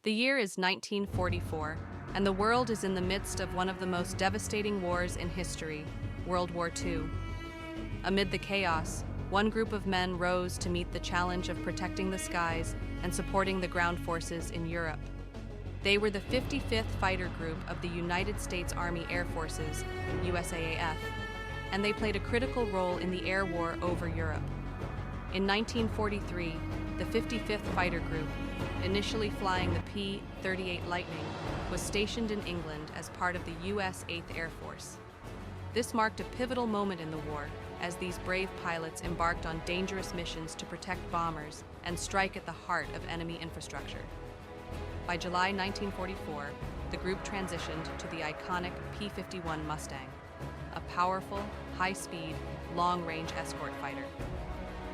The year is 1944, and the world is in the midst of one of the most devastating wars in history, World War II. Amid the chaos, one group of men rose to meet the challenge of protecting the skies and supporting the ground forces in Europe. They were the 55th Fighter Group of the United States Army Air Forces, USAAF, and they played a critical role in the air war over Europe. In 1943, the 55th Fighter Group, initially flying the P-38 Lightning, was stationed in England as part of the U.S. 8th Air Force. This marked a pivotal moment in the war, as these brave pilots embarked on dangerous missions to protect bombers and strike at the heart of enemy infrastructure. By July 1944, the group transitioned to the iconic P-51 Mustang, a powerful, high-speed, long-range escort fighter.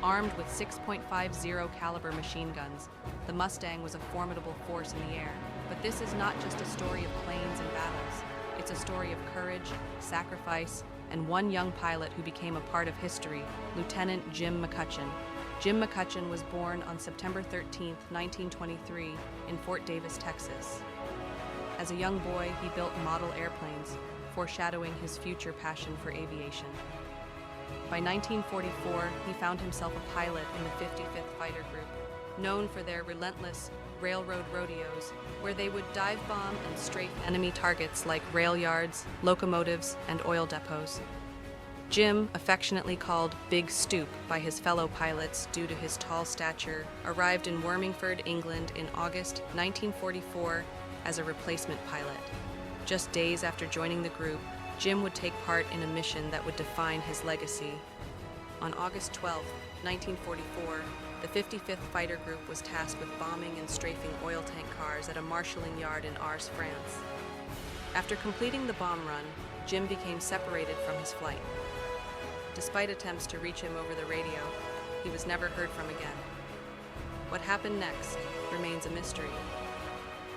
Armed with 6.50 caliber machine guns, the Mustang was a formidable force in the air. But this is not just a story of planes and battles. It's a story of courage, sacrifice, and one young pilot who became a part of history, Lieutenant Jim McCutcheon. Jim McCutcheon was born on September 13, 1923, in Fort Davis, Texas. As a young boy, he built model airplanes, foreshadowing his future passion for aviation. By 1944, he found himself a pilot in the 55th Fighter Group, known for their relentless railroad rodeos, where they would dive bomb and strafe enemy targets like rail yards, locomotives, and oil depots. Jim, affectionately called Big Stoop by his fellow pilots due to his tall stature, arrived in Wormingford, England in August 1944 as a replacement pilot. Just days after joining the group, Jim would take part in a mission that would define his legacy. On August 12, 1944, the 55th Fighter Group was tasked with bombing and strafing oil tank cars at a marshalling yard in Ars, France. After completing the bomb run, Jim became separated from his flight. Despite attempts to reach him over the radio, he was never heard from again. What happened next remains a mystery.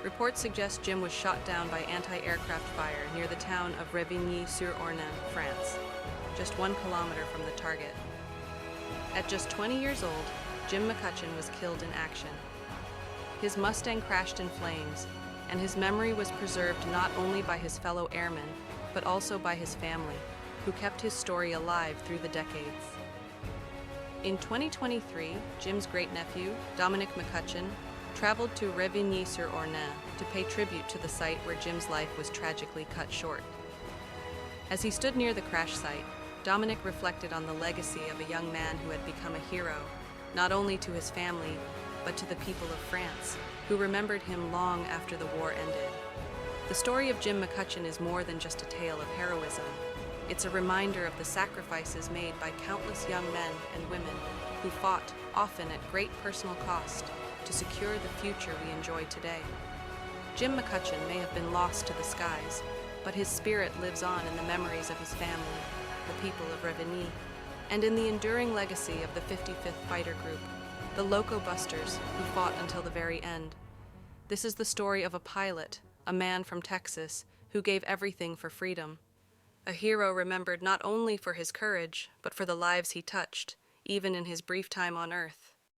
Reports suggest Jim was shot down by anti-aircraft fire near the town of Revigny-sur-Ornain, France, just 1 kilometer from the target. At just 20 years old, Jim McCutcheon was killed in action. His Mustang crashed in flames, and his memory was preserved not only by his fellow airmen, but also by his family, who kept his story alive through the decades. In 2023, Jim's great-nephew, Dominic McCutcheon, traveled to Revigny-sur-Ornain to pay tribute to the site where Jim's life was tragically cut short. As he stood near the crash site, Dominic reflected on the legacy of a young man who had become a hero, not only to his family, but to the people of France, who remembered him long after the war ended. The story of Jim McCutcheon is more than just a tale of heroism. It's a reminder of the sacrifices made by countless young men and women who fought, often at great personal cost, to secure the future we enjoy today. Jim McCutcheon may have been lost to the skies, but his spirit lives on in the memories of his family, the people of Revigny, and in the enduring legacy of the 55th Fighter Group, the Loco Busters who fought until the very end. This is the story of a pilot, a man from Texas, who gave everything for freedom. A hero remembered not only for his courage, but for the lives he touched, even in his brief time on Earth.